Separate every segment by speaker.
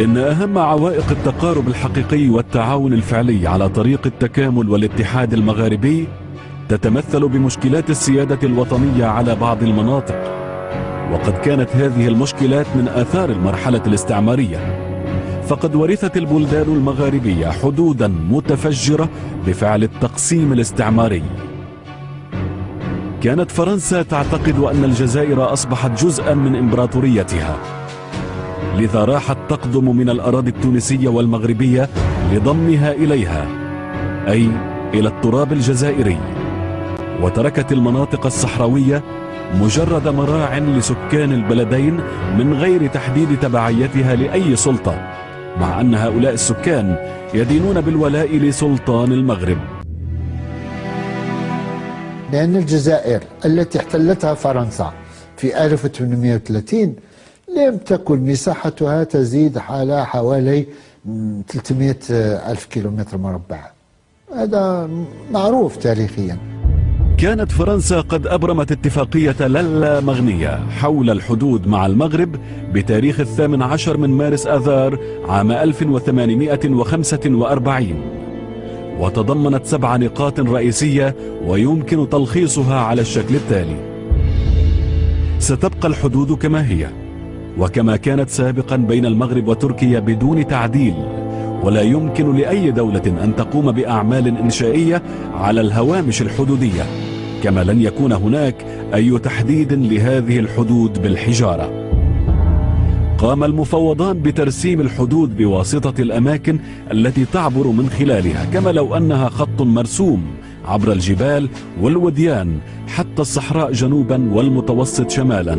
Speaker 1: إن أهم عوائق التقارب الحقيقي والتعاون الفعلي على طريق التكامل والاتحاد المغاربي تتمثل بمشكلات السيادة الوطنية على بعض المناطق، وقد كانت هذه المشكلات من آثار المرحلة الاستعمارية، فقد ورثت البلدان المغاربية حدودا متفجرة بفعل التقسيم الاستعماري. كانت فرنسا تعتقد أن الجزائر أصبحت جزءا من إمبراطوريتها، لذا راحت تقدم من الأراضي التونسية والمغربية لضمها إليها، أي إلى التراب الجزائري، وتركت المناطق الصحراوية مجرد مراع لسكان البلدين من غير تحديد تبعيتها لأي سلطة، مع أن هؤلاء السكان يدينون بالولاء لسلطان المغرب.
Speaker 2: لأن الجزائر التي احتلتها فرنسا في 1830 لم تكن مساحتها تزيد على حوالي 300 ألف كيلومتر مربع، هذا معروف تاريخيا.
Speaker 1: كانت فرنسا قد أبرمت اتفاقية لالا مغنية حول الحدود مع المغرب بتاريخ 18 من مارس آذار عام 1845، وتضمنت 7 نقاط رئيسية ويمكن تلخيصها على الشكل التالي: ستبقى الحدود كما هي وكما كانت سابقا بين المغرب وتركيا بدون تعديل، ولا يمكن لأي دولة أن تقوم بأعمال إنشائية على الهوامش الحدودية، كما لن يكون هناك أي تحديد لهذه الحدود بالحجارة. قام المفوضان بترسيم الحدود بواسطة الأماكن التي تعبر من خلالها، كما لو أنها خط مرسوم عبر الجبال والوديان حتى الصحراء جنوبا والمتوسط شمالا.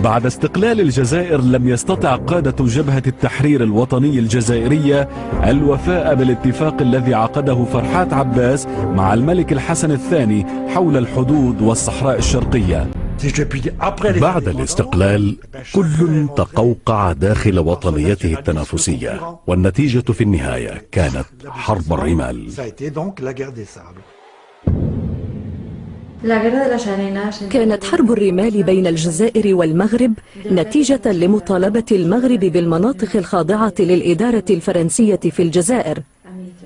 Speaker 1: بعد استقلال الجزائر لم يستطع قادة جبهة التحرير الوطني الجزائرية الوفاء بالاتفاق الذي عقده فرحات عباس مع الملك الحسن الثاني حول الحدود والصحراء الشرقية.
Speaker 3: بعد الاستقلال كل تقوقع داخل وطنيته التنافسية، والنتيجة في النهاية كانت حرب الرمال.
Speaker 4: كانت حرب الرمال بين الجزائر والمغرب نتيجة لمطالبة المغرب بالمناطق الخاضعة للإدارة الفرنسية في الجزائر.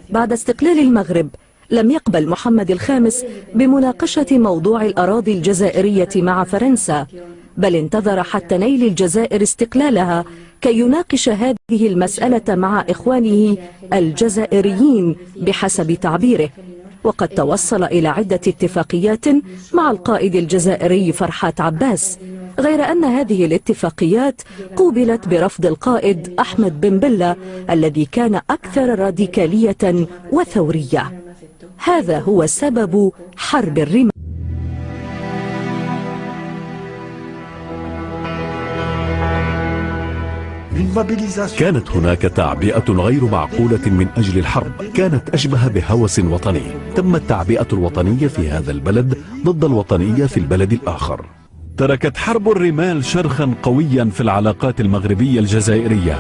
Speaker 4: بعد استقلال المغرب لم يقبل محمد الخامس بمناقشة موضوع الأراضي الجزائرية مع فرنسا، بل انتظر حتى نيل الجزائر استقلالها كي يناقش هذه المسألة مع إخوانه الجزائريين بحسب تعبيره، وقد توصل إلى عدة اتفاقيات مع القائد الجزائري فرحات عباس، غير أن هذه الاتفاقيات قوبلت برفض القائد أحمد بن بلة الذي كان أكثر راديكالية وثورية. هذا هو سبب حرب الرمال.
Speaker 3: كانت هناك تعبئة غير معقولة من أجل الحرب، كانت أشبه بهوس وطني. تم التعبئة الوطنية في هذا البلد ضد الوطنية في البلد الآخر.
Speaker 1: تركت حرب الرمال شرخا قويا في العلاقات المغربية الجزائرية،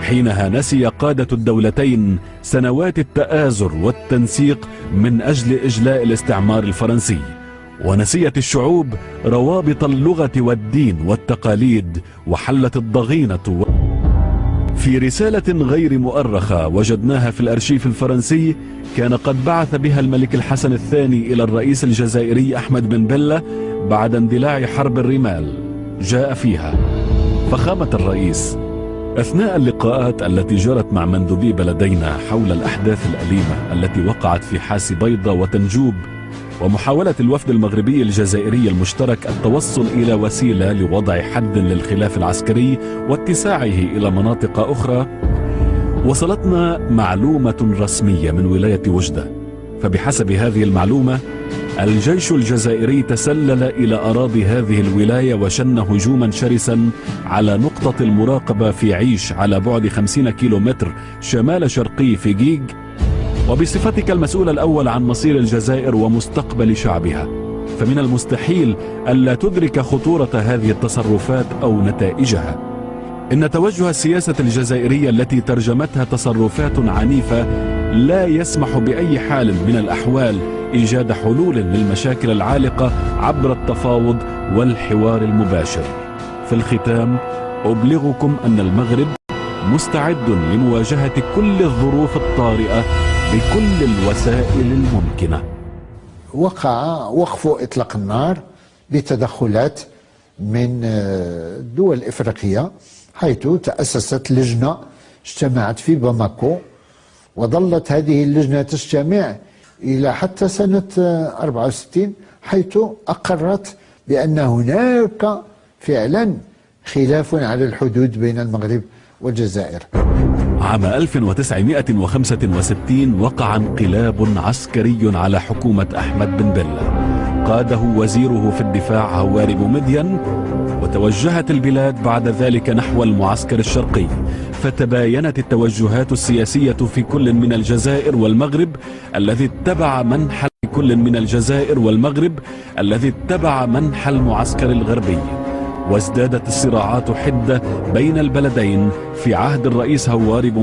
Speaker 1: حينها نسي قادة الدولتين سنوات التآزر والتنسيق من أجل إجلاء الاستعمار الفرنسي، ونسيت الشعوب روابط اللغة والدين والتقاليد، وحلت الضغينة. في رسالة غير مؤرخة وجدناها في الأرشيف الفرنسي كان قد بعث بها الملك الحسن الثاني إلى الرئيس الجزائري أحمد بن بلة بعد اندلاع حرب الرمال، جاء فيها: فخامة الرئيس، أثناء اللقاءات التي جرت مع مندوبي بلدينا حول الأحداث الأليمة التي وقعت في حاس بيضة وتنجوب، ومحاولة الوفد المغربي الجزائري المشترك التوصل إلى وسيلة لوضع حد للخلاف العسكري واتساعه إلى مناطق أخرى، وصلتنا معلومة رسمية من ولاية وجدة. فبحسب هذه المعلومة الجيش الجزائري تسلل إلى أراضي هذه الولاية وشن هجوما شرسا على نقطة المراقبة في عيش على بعد 50 كيلومتر شمال شرقي فيجيج. وبصفتك المسؤول الأول عن مصير الجزائر ومستقبل شعبها، فمن المستحيل ألا تدرك خطورة هذه التصرفات أو نتائجها. إن توجه السياسة الجزائرية التي ترجمتها تصرفات عنيفة لا يسمح بأي حال من الأحوال إيجاد حلول للمشاكل العالقة عبر التفاوض والحوار المباشر. في الختام، أبلغكم أن المغرب مستعد لمواجهة كل الظروف الطارئة بكل الوسائل الممكنة.
Speaker 2: وقع وقف إطلاق النار بتدخلات من الدول الإفريقية، حيث تأسست لجنة اجتمعت في باماكو، وظلت هذه اللجنة تجتمع إلى حتى سنة 64، حيث أقرت بأن هناك فعلا خلاف على الحدود بين المغرب والجزائر.
Speaker 1: عام 1965 وقع انقلاب عسكري على حكومة أحمد بن بلة قاده وزيره في الدفاع هواري بومدين، وتوجهت البلاد بعد ذلك نحو المعسكر الشرقي، فتباينت التوجهات السياسية في كل من الجزائر والمغرب الذي اتبع منحى المعسكر الغربي، وازدادت الصراعات حدة بين البلدين في عهد الرئيس هواري بومدين